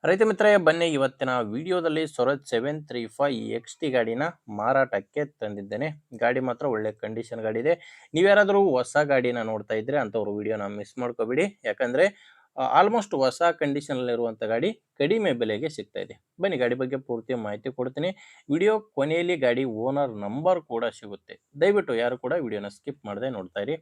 ರೈತ ಮಿತ್ರರೇ, ಬನ್ನಿ ಇವತ್ತಿನ ವಿಡಿಯೋದಲ್ಲಿ ಸ್ವರಾಜ್ 735 XT ಗಾಡಿನ ಮಾರಾಟಕ್ಕೆ ತಂದಿದ್ದೇನೆ. ಗಾಡಿ ಮಾತ್ರ ಒಳ್ಳೆ ಕಂಡೀಷನ್ ಗಾಡಿ ಇದೆ. ನೀವ್ಯಾರಾದರೂ ಹೊಸ ಗಾಡಿನ ನೋಡ್ತಾ ಇದ್ರೆ ಅಂಥವ್ರು ವಿಡಿಯೋನ ಮಿಸ್ ಮಾಡ್ಕೋಬೇಡಿ. ಯಾಕಂದರೆ ಆಲ್ಮೋಸ್ಟ್ ಹೊಸ ಕಂಡೀಷನಲ್ಲಿರುವಂಥ ಗಾಡಿ ಕಡಿಮೆ ಬೆಲೆಗೆ ಸಿಗ್ತಾ ಇದೆ. ಬನ್ನಿ ಗಾಡಿ ಬಗ್ಗೆ ಪೂರ್ತಿ ಮಾಹಿತಿ ಕೊಡ್ತೀನಿ. ವಿಡಿಯೋ ಕೊನೆಯಲ್ಲಿ ಗಾಡಿ ಓನರ್ ನಂಬರ್ ಕೂಡ ಸಿಗುತ್ತೆ. ದಯವಿಟ್ಟು ಯಾರು ಕೂಡ ವಿಡಿಯೋನ ಸ್ಕಿಪ್ ಮಾಡದೆ ನೋಡ್ತಾ ಇರಿ.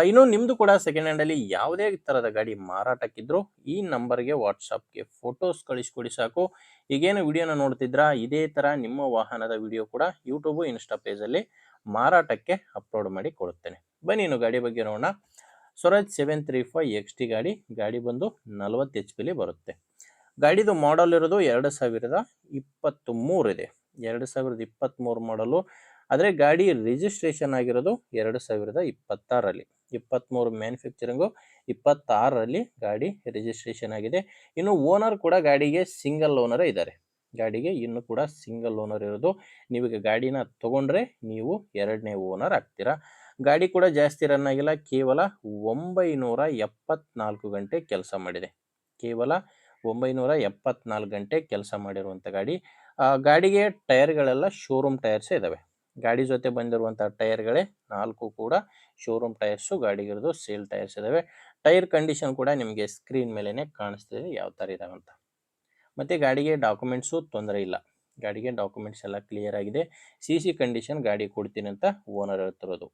ಇನ್ನು ನಿಮ್ಮದು ಕೂಡ ಸೆಕೆಂಡ್ ಹ್ಯಾಂಡಲ್ಲಿ ಯಾವುದೇ ಥರದ ಗಾಡಿ ಮಾರಾಟಕ್ಕಿದ್ರು ಈ ನಂಬರ್ಗೆ ವಾಟ್ಸಪ್ಗೆ ಫೋಟೋಸ್ ಕಳಿಸ್ಕೊಡಿ ಸಾಕು. ಈಗೇನು ವಿಡಿಯೋನ ನೋಡ್ತಿದ್ರಾ, ಇದೇ ಥರ ನಿಮ್ಮ ವಾಹನದ ವಿಡಿಯೋ ಕೂಡ ಯೂಟ್ಯೂಬು ಇನ್ಸ್ಟಾ ಪೇಜಲ್ಲಿ ಮಾರಾಟಕ್ಕೆ ಅಪ್ಲೋಡ್ ಮಾಡಿ ಕೊಡುತ್ತೇನೆ. ಬನ್ನಿ ಇನ್ನು ಗಾಡಿ ಬಗ್ಗೆ ನೋಡೋಣ. ಸ್ವರಾಜ್ 735 XT ಗಾಡಿ ಬಂದು 40 HP ಬರುತ್ತೆ. ಗಾಡಿದು ಮಾಡಲ್ ಇರೋದು 2023 ಇದೆ. 2023 ಮಾಡಲು. ಆದರೆ ಗಾಡಿ ರಿಜಿಸ್ಟ್ರೇಷನ್ ಆಗಿರೋದು 2026ರಲ್ಲಿ. 23 ಮ್ಯಾನುಫ್ಯಾಕ್ಚರಿಂಗು, 26ರಲ್ಲಿ ಗಾಡಿ ರಿಜಿಸ್ಟ್ರೇಷನ್ ಆಗಿದೆ. ಇನ್ನು ಓನರ್ ಕೂಡ ಗಾಡಿಗೆ ಸಿಂಗಲ್ ಓನರೇ ಇದ್ದಾರೆ. ಗಾಡಿಗೆ ಇನ್ನೂ ಕೂಡ ಸಿಂಗಲ್ ಓನರ್ ಇರೋದು. ನೀವೀಗ ಗಾಡಿನ ತೊಗೊಂಡ್ರೆ ನೀವು 2ನೇ ಓನರ್ ಆಗ್ತೀರಾ. ಗಾಡಿ ಕೂಡ ಜಾಸ್ತಿ ರನ್ ಆಗಿಲ್ಲ, ಕೇವಲ 974 ಗಂಟೆ ಕೆಲಸ ಮಾಡಿದೆ. ಕೇವಲ 974 ಗಂಟೆ ಕೆಲಸ ಮಾಡಿರುವಂಥ ಗಾಡಿ. ಗಾಡಿಗೆ ಟೈರ್ಗಳೆಲ್ಲ ಶೋರೂಮ್ ಟೈರ್ಸೇ ಇದ್ದಾವೆ. ಗಾಡಿ ಜೊತೆ ಬಂದಿರುವಂಥ ಟೈರ್ಗಳೇ 4 ಕೂಡ ಶೋರೂಮ್ ಟೈರ್ಸು ಗಾಡಿಗಿರೋದು. ಸೇಲ್ ಟೈರ್ಸ್ ಇದ್ದಾವೆ. ಟೈರ್ ಕಂಡೀಷನ್ ಕೂಡ ನಿಮಗೆ ಸ್ಕ್ರೀನ್ ಮೇಲೇ ಕಾಣಿಸ್ತಿದೆ ಯಾವ ಥರ ಇದಾವೆ ಅಂತ. ಮತ್ತು ಗಾಡಿಗೆ ಡಾಕ್ಯುಮೆಂಟ್ಸು ತೊಂದರೆ ಇಲ್ಲ. ಗಾಡಿಗೆ ಡಾಕ್ಯುಮೆಂಟ್ಸ್ ಎಲ್ಲ ಕ್ಲಿಯರ್ ಆಗಿದೆ. CC ಕಂಡೀಷನ್ ಗಾಡಿ ಕೊಡ್ತೀನಿ ಅಂತ ಓನರ್ ಹೇಳ್ತಿರೋದು.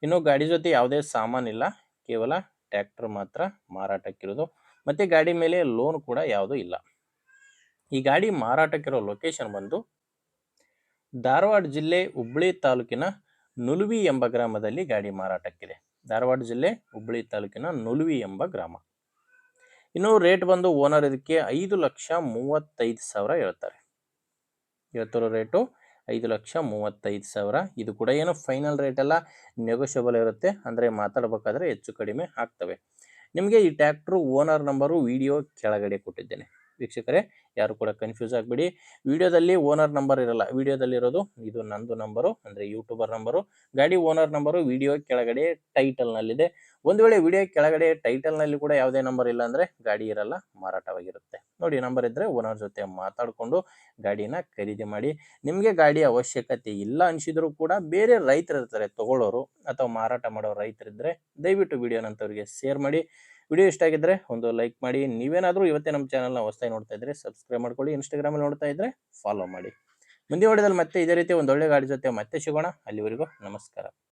ಇನ್ನು ಗಾಡಿ ಜೊತೆ ಯಾವುದೇ ಸಾಮಾನಿಲ್ಲ, ಕೇವಲ ಟ್ರ್ಯಾಕ್ಟರ್ ಮಾತ್ರ ಮಾರಾಟಕ್ಕಿರೋದು. ಮತ್ತು ಗಾಡಿ ಮೇಲೆ ಲೋನ್ ಕೂಡ ಯಾವುದೂ ಇಲ್ಲ. ಈ ಗಾಡಿ ಮಾರಾಟಕ್ಕಿರೋ ಲೊಕೇಶನ್ ಬಂದು ಧಾರವಾಡ ಜಿಲ್ಲೆ ಹುಬ್ಬಳ್ಳಿ ತಾಲೂಕಿನ ನುಲ್ವಿ ಎಂಬ ಗ್ರಾಮದಲ್ಲಿ ಗಾಡಿ ಮಾರಾಟಕ್ಕಿದೆ. ಧಾರವಾಡ ಜಿಲ್ಲೆ ಹುಬ್ಬಳ್ಳಿ ತಾಲೂಕಿನ ನುಲ್ವಿ ಎಂಬ ಗ್ರಾಮ. ಇನ್ನು ರೇಟ್ ಬಂದು ಓನರ್ ಇದಕ್ಕೆ 5,35,000 ಹೇಳ್ತಾರೆ. ಹೇಳ್ತಿರೋ ರೇಟು 5,35,000. ಇದು ಕೂಡ ಏನು ಫೈನಲ್ ರೇಟ್ ಎಲ್ಲ ನೆಗೋಷಿಯಬಲ್ ಇರುತ್ತೆ. ಅಂದರೆ ಮಾತಾಡಬೇಕಾದ್ರೆ ಹೆಚ್ಚು ಕಡಿಮೆ ಆಗ್ತವೆ. ನಿಮಗೆ ಈ ಟ್ರ್ಯಾಕ್ಟ್ರು ಓನರ್ ನಂಬರು ವಿಡಿಯೋ ಕೆಳಗಡೆ ಕೊಟ್ಟಿದ್ದೇನೆ. ವೀಕ್ಷಕರೇ, ಯಾರು ಕೂಡ ಕನ್ಫ್ಯೂಸ್ ಆಗಬೇಡಿ. ವಿಡಿಯೋದಲ್ಲಿ ಓನರ್ ನಂಬರ್ ಇರಲ್ಲ. ವಿಡಿಯೋದಲ್ಲಿರೋದು ಇದು ನಂದು ನಂಬರು, ಅಂದರೆ ಯೂಟ್ಯೂಬರ್ ನಂಬರು. ಗಾಡಿ ಓನರ್ ನಂಬರು ವಿಡಿಯೋ ಕೆಳಗಡೆ ಟೈಟಲ್ನಲ್ಲಿದೆ. ಒಂದು ವೇಳೆ ವಿಡಿಯೋ ಕೆಳಗಡೆ ಟೈಟಲ್ನಲ್ಲಿ ಕೂಡ ಯಾವುದೇ ನಂಬರ್ ಇಲ್ಲ ಅಂದರೆ ಗಾಡಿ ಇರಲ್ಲ, ಮಾರಾಟವಾಗಿರುತ್ತೆ. ನೋಡಿ, ನಂಬರ್ ಇದ್ದರೆ ಓನರ್ ಜೊತೆ ಮಾತಾಡಿಕೊಂಡು ಗಾಡಿನ ಖರೀದಿ ಮಾಡಿ. ನಿಮಗೆ ಗಾಡಿ ಅವಶ್ಯಕತೆ ಇಲ್ಲ ಅನಿಸಿದರೂ ಕೂಡ ಬೇರೆ ರೈತರು ಇರ್ತಾರೆ ತಗೊಳ್ಳೋರು, ಅಥವಾ ಮಾರಾಟ ಮಾಡೋ ರೈತರಿದ್ದರೆ ದಯವಿಟ್ಟು ವಿಡಿಯೋನಂತವರಿಗೆ ಶೇರ್ ಮಾಡಿ. ವಿಡಿಯೋ ಇಷ್ಟ ಆಗಿದ್ದರೆ ಒಂದು ಲೈಕ್ ಮಾಡಿ. ನೀವೇನಾದರೂ ಇವತ್ತೇ ನಮ್ಮ ಚಾನಲ್ನ ಹೊಸದಾಗಿ ನೋಡ್ತಾ ಇದ್ದರೆ ಸಬ್ಸ್ಕ್ರೈಬ್ ಮಾಡ್ಕೊಳ್ಳಿ. ಇನ್ಸ್ಟಾಗ್ರಾಮಲ್ಲಿ ನೋಡ್ತಾ ಇದ್ದರೆ ಫಾಲೋ ಮಾಡಿ. ಮುಂದಿನ ವಿಡಿಯೋದಲ್ಲಿ ಮತ್ತೆ ಇದೇ ರೀತಿ ಒಂದೊಳ್ಳೆ ಗಾಡಿ ಜೊತೆ ಮತ್ತೆ ಸಿಗೋಣ. ಅಲ್ಲಿವರೆಗೂ ನಮಸ್ಕಾರ.